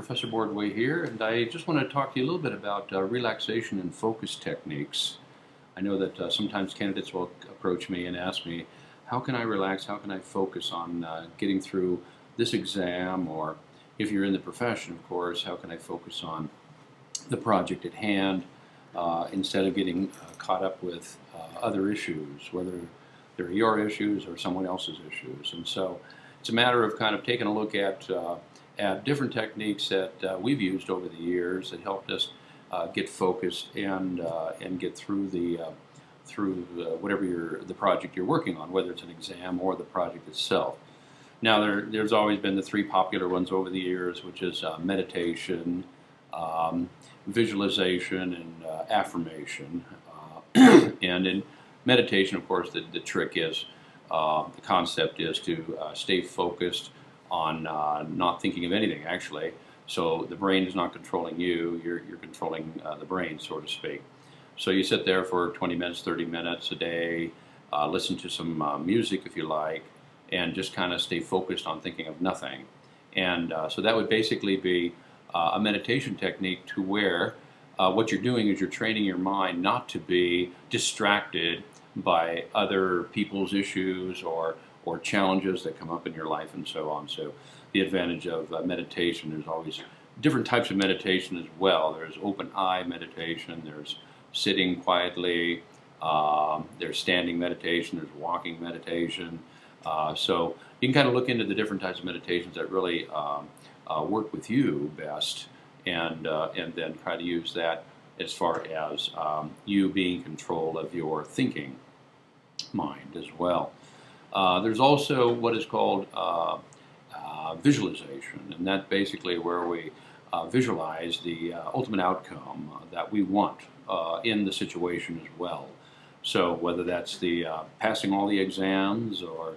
Professor Boardway here, and I just want to talk to you a little bit about relaxation and focus techniques. I know that sometimes candidates will approach me and ask me, how can I relax, how can I focus on getting through this exam, or if you're in the profession, of course, how can I focus on the project at hand instead of getting caught up with other issues, whether they're your issues or someone else's issues. And so it's a matter of kind of taking a look at different techniques that we've used over the years that helped us get focused and get through whatever the project you're working on, whether it's an exam or the project itself. Now there's always been the three popular ones over the years, which is meditation, visualization, and affirmation. And in meditation, of course, the trick is, the concept is to stay focused on not thinking of anything, actually. So the brain is not controlling you, you're controlling the brain, so to speak. So you sit there for 20 minutes, 30 minutes a day, listen to some music if you like, and just kind of stay focused on thinking of nothing. And so that would basically be a meditation technique to where what you're doing is you're training your mind not to be distracted by other people's issues or challenges that come up in your life and so on. So the advantage of meditation, there's always different types of meditation as well. There's open eye meditation, there's sitting quietly, there's standing meditation, there's walking meditation. So you can kind of look into the different types of meditations that really work with you best, and then try to use that as far as you being in control of your thinking mind as well. There's also what is called visualization, and that's basically where we visualize the ultimate outcome that we want in the situation as well. So whether that's the passing all the exams, or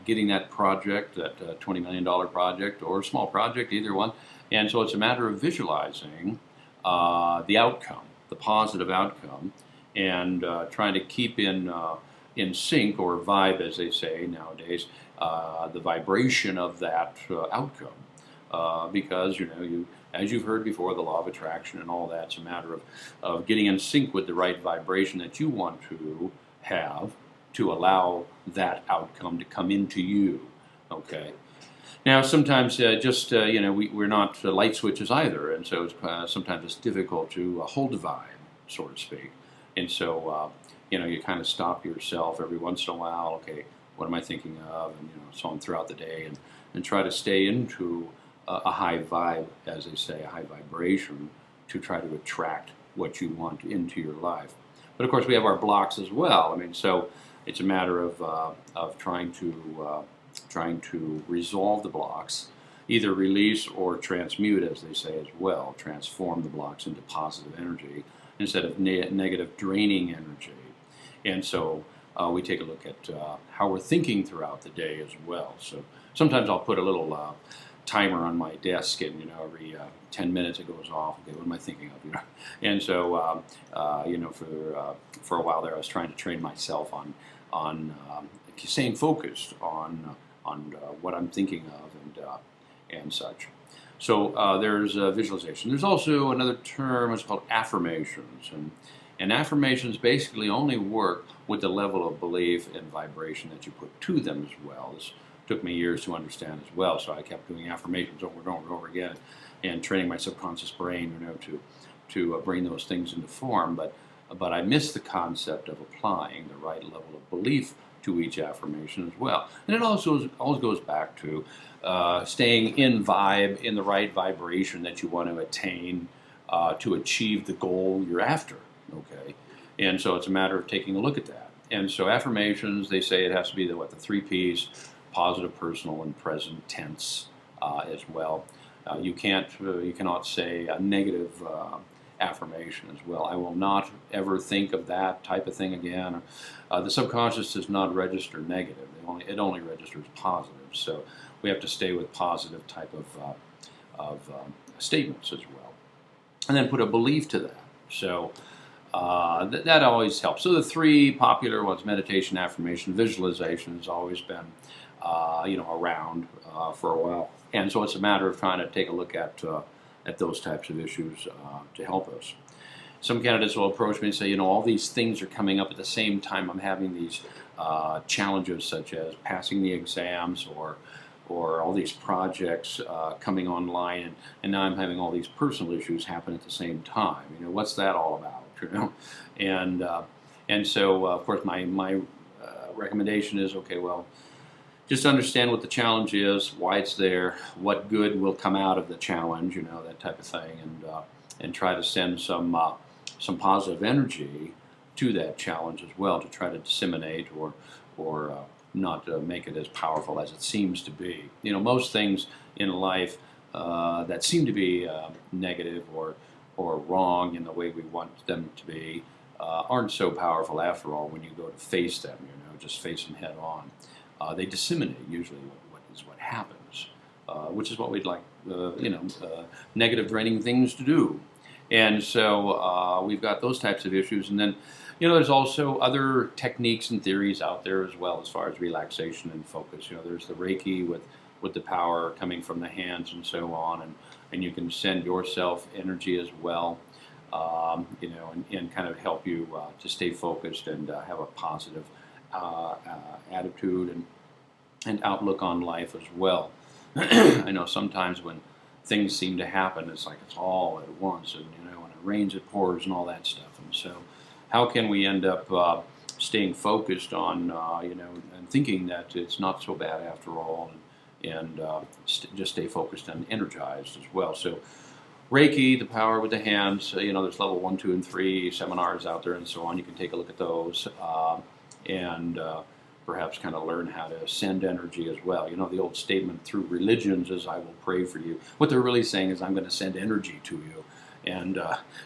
getting that project, that $20 million project, or a small project, either one. And so it's a matter of visualizing the outcome, the positive outcome, and trying to keep in sync, or vibe, as they say nowadays, the vibration of that outcome. Because, as you've heard before, the law of attraction and all that, it's a matter of getting in sync with the right vibration that you want to have to allow that outcome to come into you. Okay. Now, sometimes we're not light switches either, and so sometimes it's difficult to hold the vibe, so to speak. And so, you kind of stop yourself every once in a while. Okay, what am I thinking of? And so on throughout the day, and try to stay into a high vibe, as they say, a high vibration, to try to attract what you want into your life. But of course, we have our blocks as well. So it's a matter of trying to resolve the blocks, either release or transmute, as they say as well, transform the blocks into positive energy instead of negative draining energy. And so we take a look at how we're thinking throughout the day as well. So sometimes I'll put a little timer on my desk, and every 10 minutes it goes off. Okay, what am I thinking of? And so for a while there, I was trying to train myself on staying focused on what I'm thinking of and such. So there's visualization. There's also another term. It's called affirmations, and affirmations basically only work with the level of belief and vibration that you put to them as well. This took me years to understand as well, so I kept doing affirmations over and over and over again, and training my subconscious brain, to bring those things into form. But I missed the concept of applying the right level of belief to each affirmation as well. And it also always goes back to staying in the right vibration that you want to attain to achieve the goal you're after. Okay, and so it's a matter of taking a look at that. And so affirmations, they say it has to be the three P's: positive, personal, and present tense as well. You cannot say a negative affirmation as well. I will not ever think of that type of thing again. The subconscious does not register negative. It only registers positive. So we have to stay with positive type of statements as well, and then put a belief to that. So that always helps. So the three popular ones: meditation, affirmation, visualization, has always been around for a while. And so it's a matter of trying to take a look at those types of issues to help us. Some candidates will approach me and say, all these things are coming up at the same time. I'm having these challenges such as passing the exams or all these projects coming online, and now I'm having all these personal issues happen at the same time. What's that all about? And so of course my recommendation is, okay, well, just understand what the challenge is, why it's there, what good will come out of the challenge, that type of thing, and try to send some positive energy to that challenge as well, to try to disseminate or not make it as powerful as it seems to be. Most things in life that seem to be negative or wrong in the way we want them to be aren't so powerful after all when you go to face them. Just face them head on. They disseminate usually what happens, which is what we'd like negative draining things to do. And so we've got those types of issues, and then there's also other techniques and theories out there as well as far as relaxation and focus. There's the Reiki with the power coming from the hands and so on, and you can send yourself energy as well, and kind of help you to stay focused and have a positive attitude and outlook on life as well. I know sometimes when things seem to happen, it's like it's all at once, and when it rains, it pours, and all that stuff. And so, how can we end up staying focused on, and thinking that it's not so bad after all, and just stay focused and energized as well? So, Reiki, the power with the hands. There's level 1, 2, and 3 seminars out there, and so on. You can take a look at those, and perhaps kind of learn how to send energy as well. The old statement through religions is, "I will pray for you." What they're really saying is, "I'm going to send energy to you," and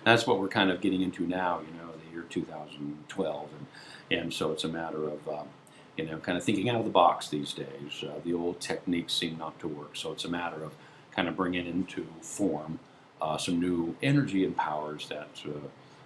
that's what we're kind of getting into now. The year 2012, and so it's a matter of kind of thinking out of the box these days. The old techniques seem not to work, so it's a matter of kind of bringing into form some new energy and powers that,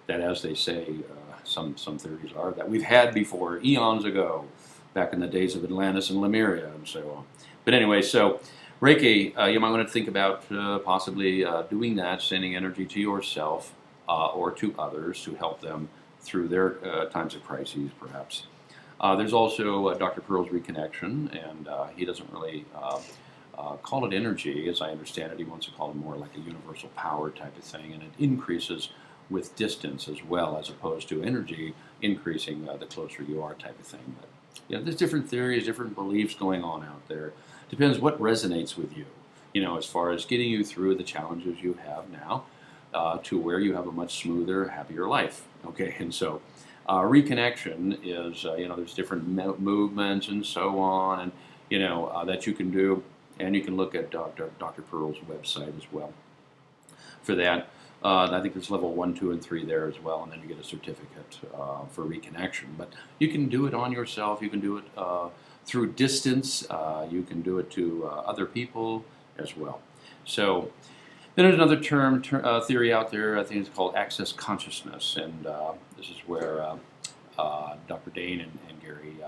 as they say, some theories are that we've had before eons ago, back in the days of Atlantis and Lemuria and so on. But anyway, so Reiki, you might want to think about possibly doing that, sending energy to yourself or to others to help them through their times of crises, perhaps. There's also Dr. Pearl's reconnection, and he doesn't really call it energy, as I understand it. He wants to call it more like a universal power type of thing, and it increases with distance as well, as opposed to energy increasing the closer you are type of thing. But there's different theories, different beliefs going on out there. Depends what resonates with you, as far as getting you through the challenges you have now to where you have a much smoother, happier life. Okay, and so reconnection is, there's different movements and so on, and that you can do, and you can look at Dr. Pearl's website as well for that. I think there's level 1, 2, and 3 there as well, and then you get a certificate for reconnection. But you can do it on yourself. You can do it through distance. You can do it to other people as well. So then there's another theory out there. I think it's called access consciousness, and this is where Dr. Dane and Gary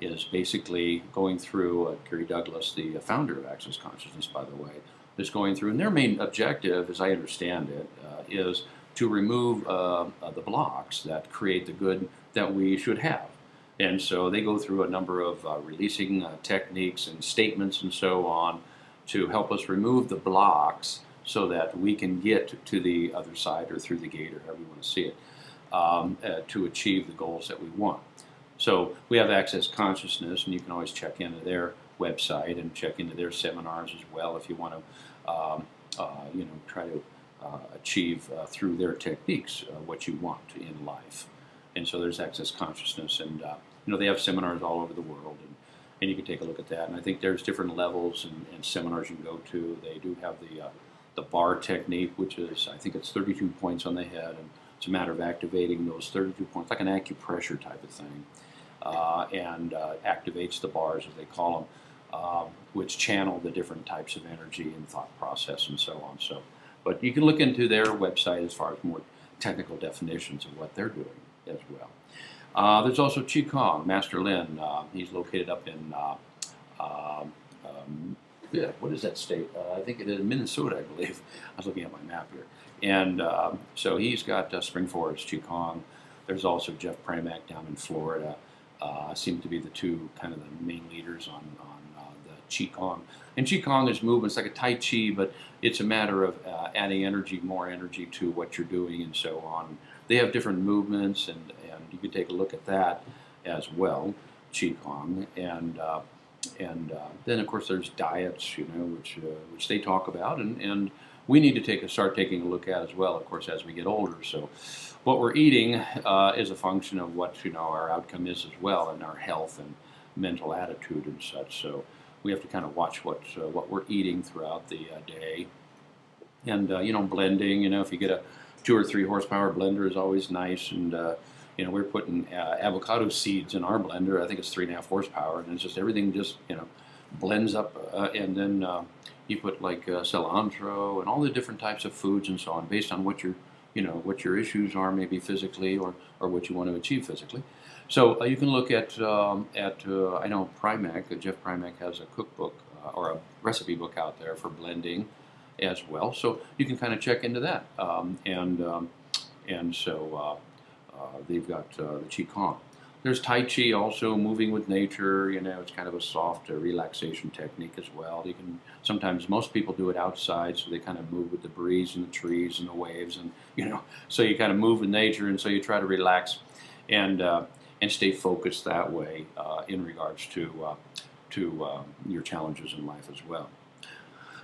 is basically going through. Gary Douglas, the founder of Access Consciousness, by the way, is going through, and their main objective, as I understand it, is to remove the blocks that create the good that we should have. And so they go through a number of releasing techniques and statements and so on to help us remove the blocks so that we can get to the other side or through the gate, or however you want to see it, to achieve the goals that we want. So we have Access Consciousness, and you can always check into their website and check into their seminars as well if you want to try to achieve through their techniques what you want in life. And so there's Access Consciousness, and they have seminars all over the world, and you can take a look at that. And I think there's different levels and seminars you can go to. They do have the bar technique, which is, I think it's 32 points on the head, and it's a matter of activating those 32 points, like an acupressure type of thing, and activates the bars, as they call them, which channel the different types of energy and thought process and so on. So, but you can look into their website as far as more technical definitions of what they're doing as well. There's also Qigong, Master Lin. He's located up in Yeah, what is that state? I think it is Minnesota, I believe. I was looking at my map here. And so he's got Spring Forest, Qigong. There's also Jeff Pramack down in Florida. Seem to be the two kind of the main leaders on the Qigong. And Qigong is movement. It's like a Tai Chi, but it's a matter of adding energy, more energy to what you're doing and so on. They have different movements, and you can take a look at that as well, Qigong. And then, of course, there's diets, which they talk about, and we need to start taking a look at as well, of course, as we get older. So, what we're eating is a function of what our outcome is as well, and our health and mental attitude and such. So, we have to kind of watch what we're eating throughout the day, and blending. If you get a 2 or 3 horsepower blender is always nice, and we're putting avocado seeds in our blender. I think it's 3.5 horsepower, and it's just everything just blends up, and then you put like cilantro and all the different types of foods and so on, based on what your issues are, maybe physically or what you want to achieve physically. So you can look at I know Jeff Pramack has a cookbook or a recipe book out there for blending as well. So you can kind of check into that, and so. They've got the Qigong. There's Tai Chi also, moving with nature. It's kind of a soft relaxation technique as well. Sometimes most people do it outside, so they kind of move with the breeze and the trees and the waves, and so you kind of move with nature, and so you try to relax and stay focused that way in regards to your challenges in life as well.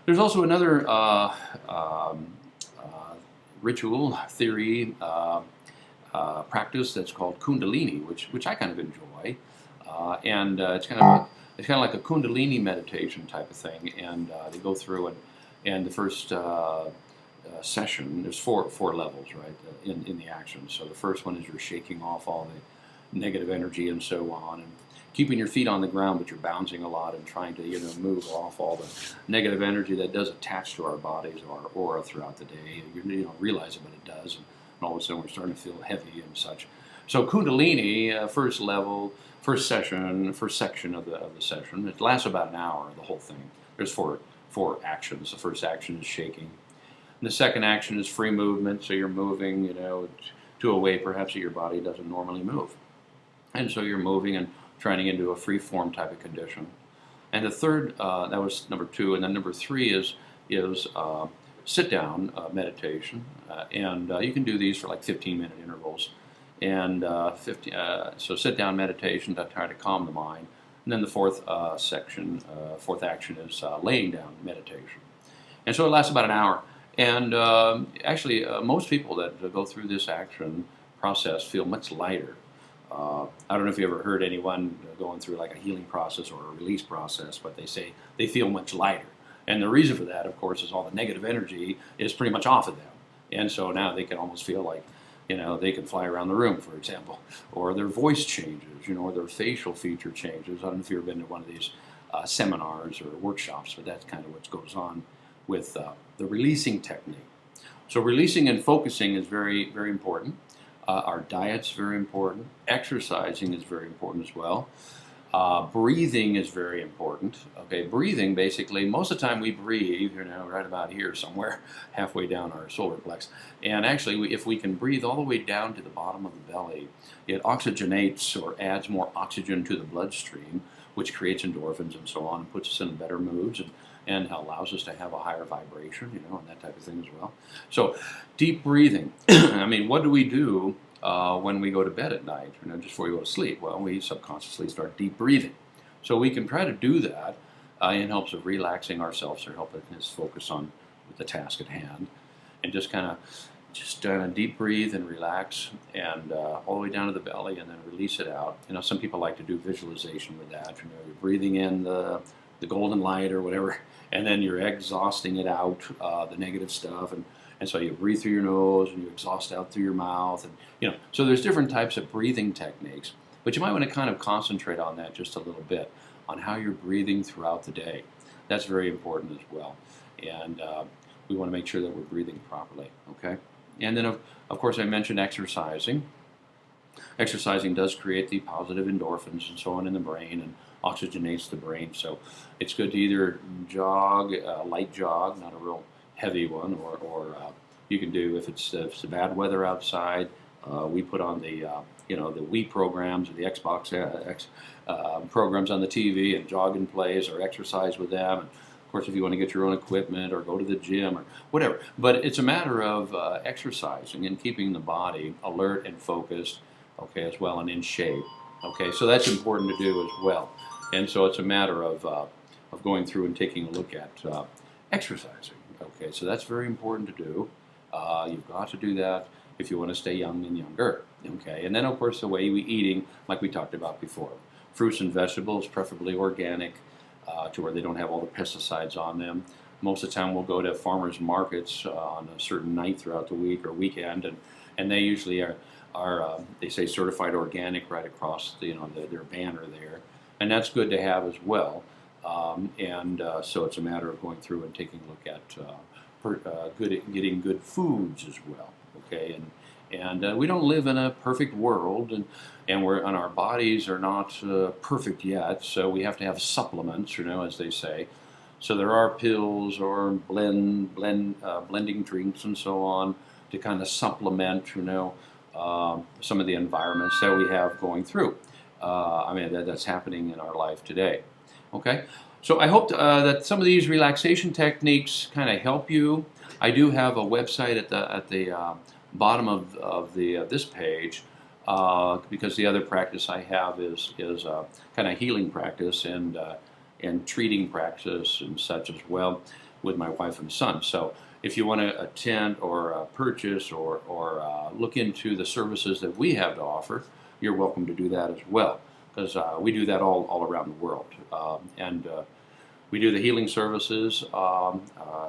There's also another ritual theory. Practice that's called Kundalini, which I kind of enjoy, and it's kind of like a Kundalini meditation type of thing. And they go through and the first session, there's four levels, right, in the action. So the first one is you're shaking off all the negative energy and so on, and keeping your feet on the ground, but you're bouncing a lot and trying to move off all the negative energy that does attach to our bodies or our aura throughout the day. You don't realize it, but it does. And all of a sudden we're starting to feel heavy and such. So Kundalini, first level, first section of the session. It lasts about an hour, the whole thing. There's four actions. The first action is shaking. And the second action is free movement, so you're moving, to a way perhaps that your body doesn't normally move. And so you're moving and trying to get into a free form type of condition. And the third, that was number 2, and then number 3 is sit-down meditation, and you can do these for like 15-minute intervals. And so sit-down meditation to try to calm the mind. And then the fourth action is laying down meditation. And so it lasts about an hour. And actually, most people that go through this action process feel much lighter. I don't know if you ever heard anyone going through like a healing process or a release process, but they say they feel much lighter. And the reason for that, of course, is all the negative energy is pretty much off of them. And so now they can almost feel like, they can fly around the room, for example, or their voice changes, or their facial feature changes. I don't know if you've ever been to one of these seminars or workshops, but that's kind of what goes on with the releasing technique. So releasing and focusing is very, very important. Our diet's very important. Exercising is very important as well. Breathing is very important. Okay, breathing, basically, most of the time we breathe, right about here somewhere, halfway down our solar plex. And actually, if we can breathe all the way down to the bottom of the belly, it oxygenates or adds more oxygen to the bloodstream, which creates endorphins and so on, and puts us in better moods and allows us to have a higher vibration, and that type of thing as well. So, deep breathing. I mean, what do we do when we go to bed at night, just before we go to sleep? Well, we subconsciously start deep breathing. So we can try to do that in hopes of relaxing ourselves or helping us focus on the task at hand, and just kind of deep breathe and relax, and all the way down to the belly, and then release it out. Some people like to do visualization with that. You're breathing in the golden light or whatever, and then you're exhausting it out, the negative stuff, and so you breathe through your nose and you exhaust out through your mouth, and so there's different types of breathing techniques, but you might want to kind of concentrate on that just a little bit, on how you're breathing throughout the day. That's very important as well, and we want to make sure that we're breathing properly. Okay, and then of course I mentioned exercising. Exercising does create the positive endorphins and so on in the brain and oxygenates the brain. So it's good to either jog, light jog, not a real heavy one, or you can do, if it's the bad weather outside, we put on the the Wii programs or the Xbox programs on the TV and jog in place or exercise with them. And of course, if you want to get your own equipment or go to the gym or whatever, but it's a matter of exercising and keeping the body alert and focused, okay, as well, and in shape. Okay, so that's important to do as well. And so it's a matter of going through and taking a look at exercising. Okay, so that's very important to do. You've got to do that if you want to stay young and younger. Okay, and then of course the way we eating, like we talked about before, fruits and vegetables, preferably organic, to where they don't have all the pesticides on them. Most of the time we'll go to farmers markets on a certain night throughout the week or weekend, and they usually are they say certified organic right across their banner there, and that's good to have as well. So it's a matter of going through and taking a look at getting good foods as well. Okay, and we don't live in a perfect world, and our bodies are not perfect yet, so we have to have supplements, as they say. So there are pills or blending drinks and so on to kind of supplement, some of the environments that we have going through. That's happening in our life today. Okay, so I hope that some of these relaxation techniques kind of help you. I do have a website at the bottom of this page, because the other practice I have is kind of healing practice and treating practice and such as well with my wife and son. So if you want to attend or purchase or look into the services that we have to offer, you're welcome to do that as well, because we do that all around the world. We do the healing services,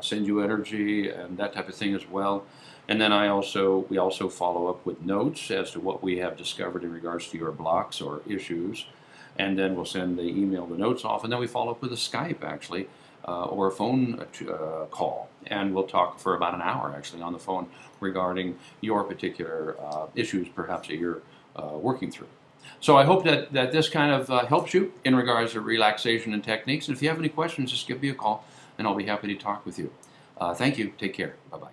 send you energy and that type of thing as well. And then we also follow up with notes as to what we have discovered in regards to your blocks or issues. And then we'll send the notes off, and then we follow up with a Skype actually, or a phone call, and we'll talk for about an hour actually on the phone regarding your particular issues perhaps that you're working through. So I hope that this kind of helps you in regards to relaxation and techniques. And if you have any questions, just give me a call, and I'll be happy to talk with you. Thank you. Take care. Bye-bye.